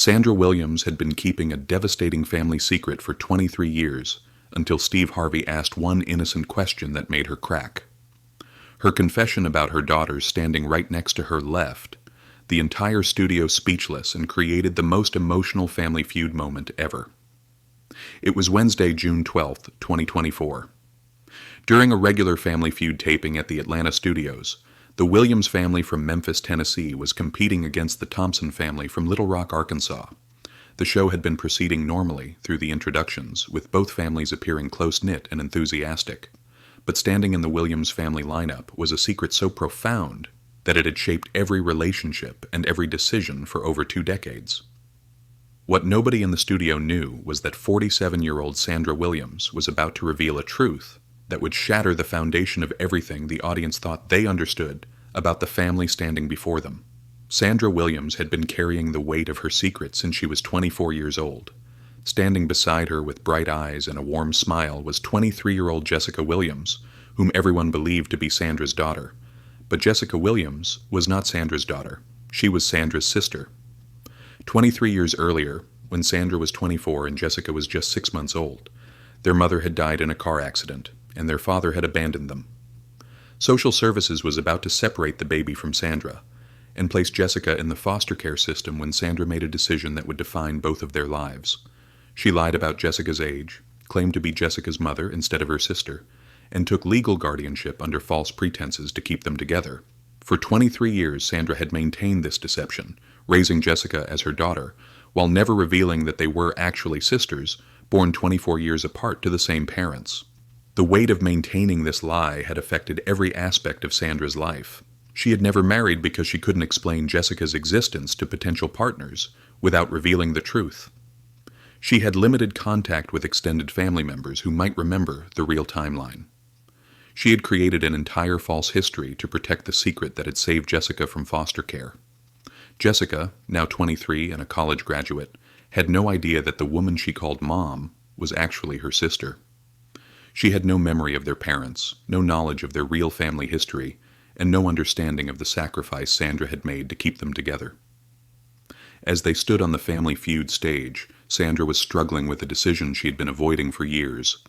Sandra Williams had been keeping a devastating family secret for 23 years until Steve Harvey asked one innocent question that made her crack. Her confession about her daughters standing right next to her left the entire studio speechless and created the most emotional Family Feud moment ever. It was Wednesday, June 12th, 2024. During a regular Family Feud taping at the Atlanta studios, the Williams family from Memphis, Tennessee was competing against the Thompson family from Little Rock, Arkansas. The show had been proceeding normally through the introductions, with both families appearing close-knit and enthusiastic. But standing in the Williams family lineup was a secret so profound that it had shaped every relationship and every decision for over 2 decades. What nobody in the studio knew was that 47-year-old Sandra Williams was about to reveal a truth that would shatter the foundation of everything the audience thought they understood about the family standing before them. Sandra Williams had been carrying the weight of her secret since she was 24 years old. Standing beside her with bright eyes and a warm smile was 23-year-old Jessica Williams, whom everyone believed to be Sandra's daughter. But Jessica Williams was not Sandra's daughter. She was Sandra's sister. 23 years earlier, when Sandra was 24 and Jessica was just 6 months old, their mother had died in a car accident, and their father had abandoned them. Social Services was about to separate the baby from Sandra and place Jessica in the foster care system when Sandra made a decision that would define both of their lives. She lied about Jessica's age, claimed to be Jessica's mother instead of her sister, and took legal guardianship under false pretenses to keep them together. For 23 years, Sandra had maintained this deception, raising Jessica as her daughter, while never revealing that they were actually sisters, born 24 years apart to the same parents. The weight of maintaining this lie had affected every aspect of Sandra's life. She had never married because she couldn't explain Jessica's existence to potential partners without revealing the truth. She had limited contact with extended family members who might remember the real timeline. She had created an entire false history to protect the secret that had saved Jessica from foster care. Jessica, now 23 and a college graduate, had no idea that the woman she called Mom was actually her sister. She had no memory of their parents, no knowledge of their real family history, and no understanding of the sacrifice Sandra had made to keep them together. As they stood on the Family Feud stage, Sandra was struggling with a decision she had been avoiding for years: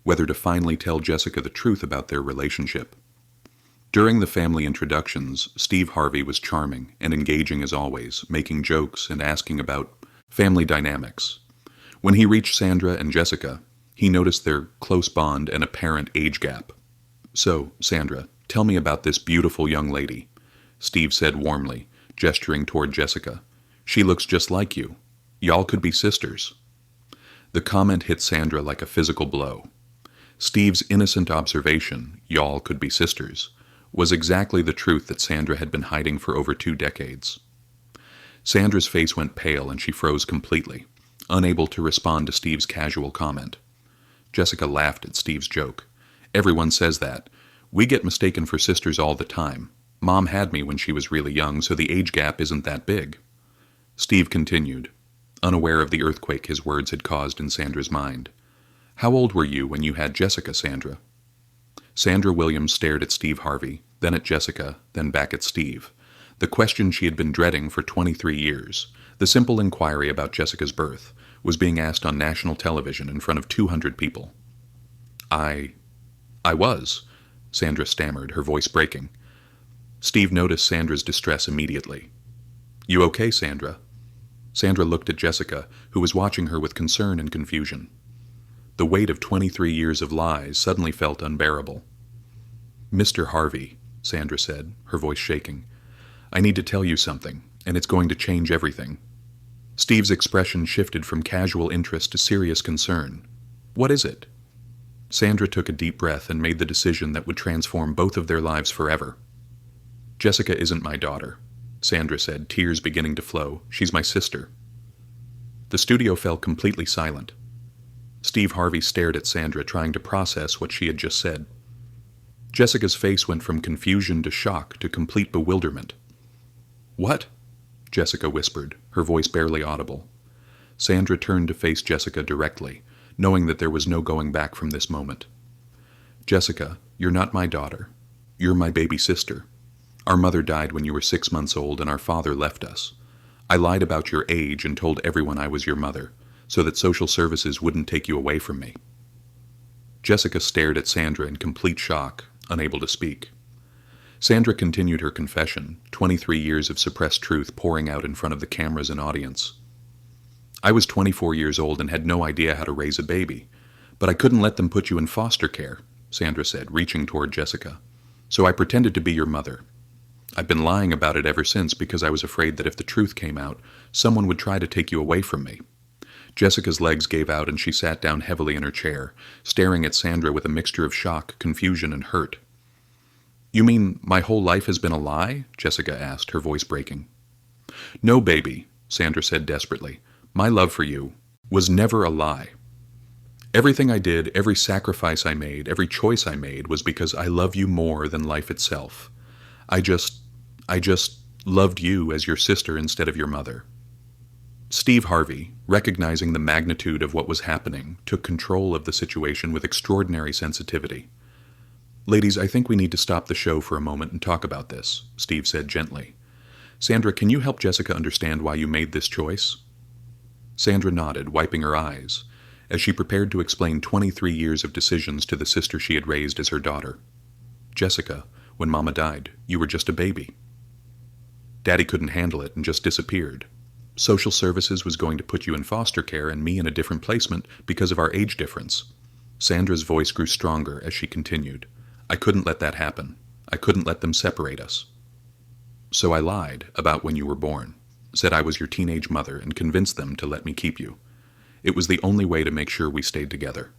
whether to finally tell Jessica the truth about their relationship. During the family introductions, Steve Harvey was charming and engaging as always, making jokes and asking about family dynamics. When he reached Sandra and Jessica, he noticed their close bond and apparent age gap. "So, Sandra, tell me about this beautiful young lady," Steve said warmly, gesturing toward Jessica. "She looks just like you. Y'all could be sisters." The comment hit Sandra like a physical blow. Steve's innocent observation, "y'all could be sisters," was exactly the truth that Sandra had been hiding for over 2 decades. Sandra's face went pale and she froze completely, unable to respond to Steve's casual comment. Jessica laughed at Steve's joke. "Everyone says that. We get mistaken for sisters all the time. Mom had me when she was really young, so the age gap isn't that big." Steve continued, unaware of the earthquake his words had caused in Sandra's mind. "How old were you when you had Jessica, Sandra?" Sandra Williams stared at Steve Harvey, then at Jessica, then back at Steve. The question she had been dreading for 23 years, the simple inquiry about Jessica's birth, was being asked on national television in front of 200 people. I was," Sandra stammered, her voice breaking. Steve noticed Sandra's distress immediately. "You okay, Sandra?" Sandra looked at Jessica, who was watching her with concern and confusion. The weight of 23 years of lies suddenly felt unbearable. "Mr. Harvey," Sandra said, her voice shaking, "I need to tell you something, and it's going to change everything." Steve's expression shifted from casual interest to serious concern. "What is it?" Sandra took a deep breath and made the decision that would transform both of their lives forever. "Jessica isn't my daughter," Sandra said, tears beginning to flow. "She's my sister." The studio fell completely silent. Steve Harvey stared at Sandra, trying to process what she had just said. Jessica's face went from confusion to shock to complete bewilderment. "What?" Jessica whispered, her voice barely audible. Sandra turned to face Jessica directly, knowing that there was no going back from this moment. "Jessica, you're not my daughter. You're my baby sister. Our mother died when you were 6 months old and our father left us. I lied about your age and told everyone I was your mother, so that social services wouldn't take you away from me." Jessica stared at Sandra in complete shock, unable to speak. Sandra continued her confession, 23 years of suppressed truth pouring out in front of the cameras and audience. "I was 24 years old and had no idea how to raise a baby, but I couldn't let them put you in foster care," Sandra said, reaching toward Jessica. "So I pretended to be your mother. I've been lying about it ever since because I was afraid that if the truth came out, someone would try to take you away from me." Jessica's legs gave out and she sat down heavily in her chair, staring at Sandra with a mixture of shock, confusion, and hurt. "You mean my whole life has been a lie?" Jessica asked, her voice breaking. "No, baby," Sandra said desperately. "My love for you was never a lie. Everything I did, every sacrifice I made, every choice I made was because I love you more than life itself. I just loved you as your sister instead of your mother." Steve Harvey, recognizing the magnitude of what was happening, took control of the situation with extraordinary sensitivity. "Ladies, I think we need to stop the show for a moment and talk about this," Steve said gently. "Sandra, can you help Jessica understand why you made this choice?" Sandra nodded, wiping her eyes, as she prepared to explain 23 years of decisions to the sister she had raised as her daughter. "Jessica, when Mama died, you were just a baby. Daddy couldn't handle it and just disappeared. Social services was going to put you in foster care and me in a different placement because of our age difference." Sandra's voice grew stronger as she continued. "I couldn't let that happen. I couldn't let them separate us. So I lied about when you were born, said I was your teenage mother, and convinced them to let me keep you. It was the only way to make sure we stayed together."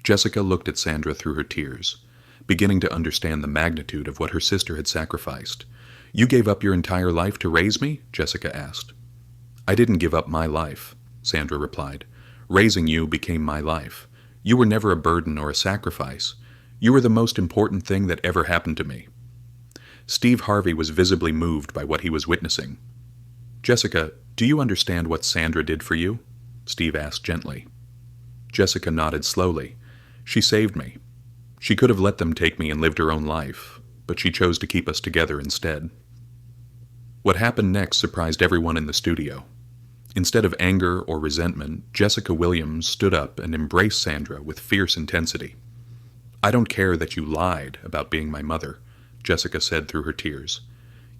Jessica looked at Sandra through her tears, beginning to understand the magnitude of what her sister had sacrificed. "You gave up your entire life to raise me?" Jessica asked. "I didn't give up my life," Sandra replied. "Raising you became my life. You were never a burden or a sacrifice. You were the most important thing that ever happened to me." Steve Harvey was visibly moved by what he was witnessing. "Jessica, do you understand what Sandra did for you?" Steve asked gently. Jessica nodded slowly. "She saved me. She could have let them take me and lived her own life, but she chose to keep us together instead." What happened next surprised everyone in the studio. Instead of anger or resentment, Jessica Williams stood up and embraced Sandra with fierce intensity. "I don't care that you lied about being my mother," Jessica said through her tears.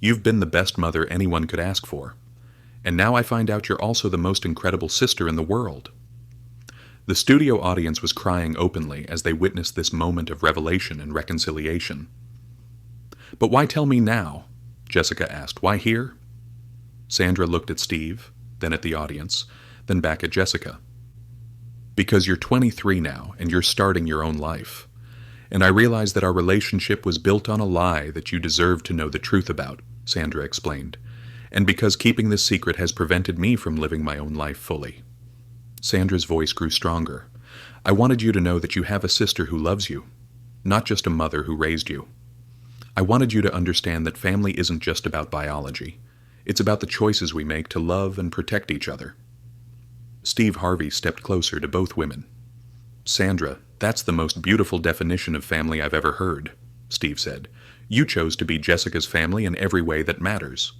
"You've been the best mother anyone could ask for. And now I find out you're also the most incredible sister in the world." The studio audience was crying openly as they witnessed this moment of revelation and reconciliation. "But why tell me now?" Jessica asked. "Why here?" Sandra looked at Steve, then at the audience, then back at Jessica. "Because you're 23 now, and you're starting your own life. And I realize that our relationship was built on a lie that you deserve to know the truth about," Sandra explained. "And because keeping this secret has prevented me from living my own life fully." Sandra's voice grew stronger. "I wanted you to know that you have a sister who loves you, not just a mother who raised you. I wanted you to understand that family isn't just about biology. It's about the choices we make to love and protect each other." Steve Harvey stepped closer to both women. "Sandra, that's the most beautiful definition of family I've ever heard," Steve said. "You chose to be Jessica's family in every way that matters."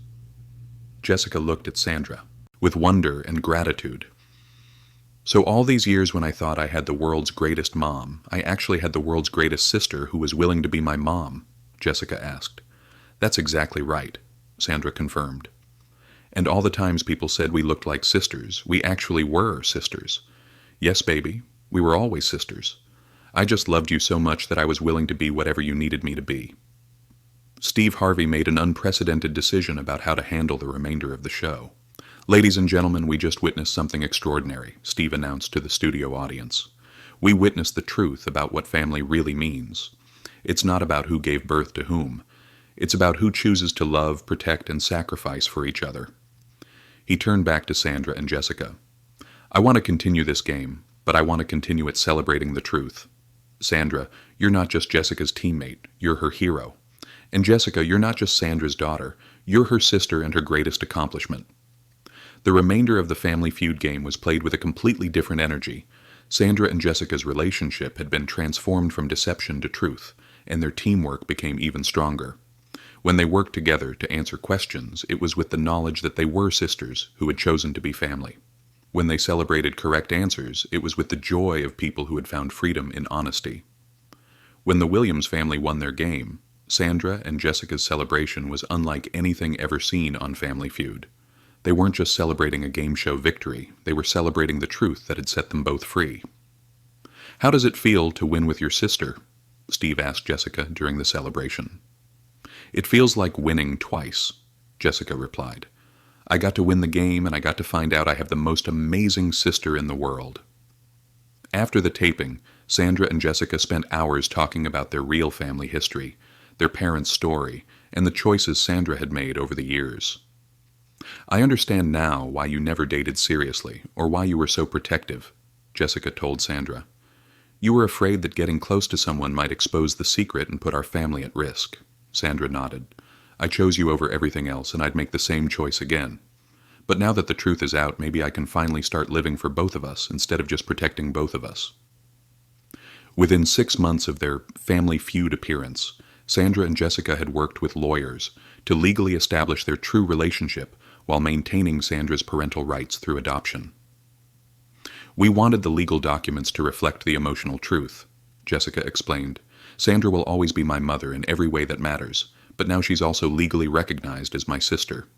Jessica looked at Sandra with wonder and gratitude. "So all these years when I thought I had the world's greatest mom, I actually had the world's greatest sister who was willing to be my mom?" Jessica asked. "That's exactly right," Sandra confirmed. "And all the times people said we looked like sisters, we actually were sisters. Yes, baby, we were always sisters. I just loved you so much that I was willing to be whatever you needed me to be." Steve Harvey made an unprecedented decision about how to handle the remainder of the show. "Ladies and gentlemen, we just witnessed something extraordinary," Steve announced to the studio audience. "We witnessed the truth about what family really means. It's not about who gave birth to whom. It's about who chooses to love, protect, and sacrifice for each other." He turned back to Sandra and Jessica. "I want to continue this game, but I want to continue it celebrating the truth. Sandra, you're not just Jessica's teammate, you're her hero. And Jessica, you're not just Sandra's daughter, you're her sister and her greatest accomplishment." The remainder of the Family Feud game was played with a completely different energy. Sandra and Jessica's relationship had been transformed from deception to truth, and their teamwork became even stronger. When they worked together to answer questions, it was with the knowledge that they were sisters who had chosen to be family. When they celebrated correct answers, it was with the joy of people who had found freedom in honesty. When the Williams family won their game, Sandra and Jessica's celebration was unlike anything ever seen on Family Feud. They weren't just celebrating a game show victory, they were celebrating the truth that had set them both free. "How does it feel to win with your sister?" Steve asked Jessica during the celebration. "It feels like winning twice," Jessica replied. "I got to win the game and I got to find out I have the most amazing sister in the world." After the taping, Sandra and Jessica spent hours talking about their real family history, their parents' story, and the choices Sandra had made over the years. "I understand now why you never dated seriously, or why you were so protective," Jessica told Sandra. "You were afraid that getting close to someone might expose the secret and put our family at risk." Sandra nodded. "I chose you over everything else, and I'd make the same choice again. But now that the truth is out, maybe I can finally start living for both of us instead of just protecting both of us." Within 6 months of their Family Feud appearance, Sandra and Jessica had worked with lawyers to legally establish their true relationship while maintaining Sandra's parental rights through adoption. "We wanted the legal documents to reflect the emotional truth," Jessica explained. "Sandra will always be my mother in every way that matters, but now she's also legally recognized as my sister."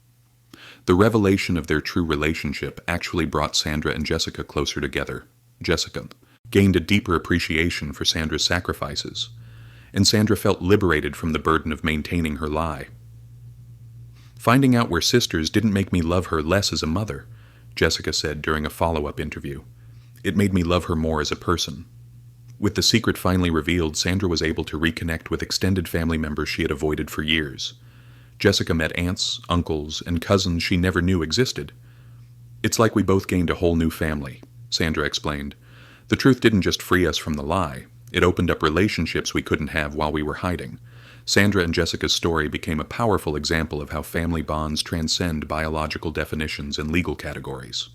The revelation of their true relationship actually brought Sandra and Jessica closer together. Jessica gained a deeper appreciation for Sandra's sacrifices, and Sandra felt liberated from the burden of maintaining her lie. "Finding out we're sisters didn't make me love her less as a mother," Jessica said during a follow-up interview. "It made me love her more as a person." With the secret finally revealed, Sandra was able to reconnect with extended family members she had avoided for years. Jessica met aunts, uncles, and cousins she never knew existed. "It's like we both gained a whole new family," Sandra explained. "The truth didn't just free us from the lie, it opened up relationships we couldn't have while we were hiding." Sandra and Jessica's story became a powerful example of how family bonds transcend biological definitions and legal categories.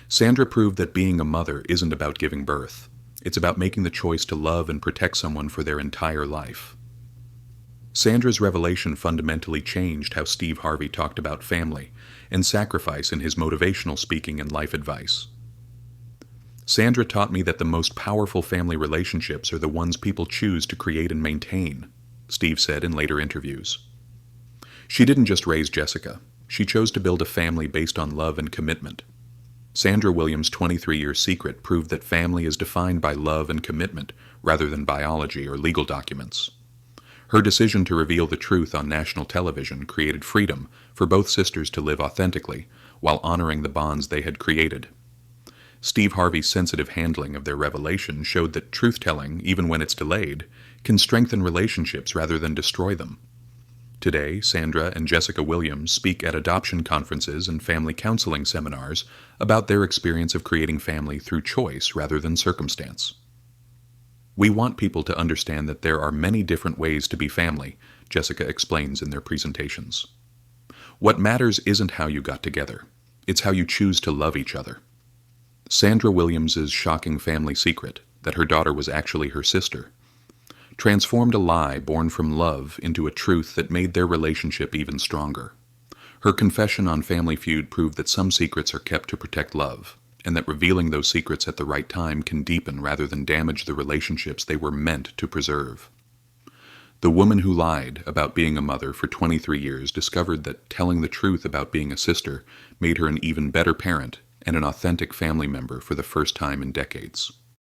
Sandra proved that being a mother isn't about giving birth. It's about making the choice to love and protect someone for their entire life. Sandra's revelation fundamentally changed how Steve Harvey talked about family and sacrifice in his motivational speaking and life advice. "Sandra taught me that the most powerful family relationships are the ones people choose to create and maintain," Steve said in later interviews. "She didn't just raise Jessica. She chose to build a family based on love and commitment." Sandra Williams' 23-year secret proved that family is defined by love and commitment rather than biology or legal documents. Her decision to reveal the truth on national television created freedom for both sisters to live authentically while honoring the bonds they had created. Steve Harvey's sensitive handling of their revelation showed that truth-telling, even when it's delayed, can strengthen relationships rather than destroy them. Today, Sandra and Jessica Williams speak at adoption conferences and family counseling seminars about their experience of creating family through choice rather than circumstance. "We want people to understand that there are many different ways to be family," Jessica explains in their presentations. "What matters isn't how you got together. It's how you choose to love each other." Sandra Williams's shocking family secret, that her daughter was actually her sister, transformed a lie born from love into a truth that made their relationship even stronger. Her confession on Family Feud proved that some secrets are kept to protect love, and that revealing those secrets at the right time can deepen rather than damage the relationships they were meant to preserve. The woman who lied about being a mother for 23 years discovered that telling the truth about being a sister made her an even better parent and an authentic family member for the first time in decades.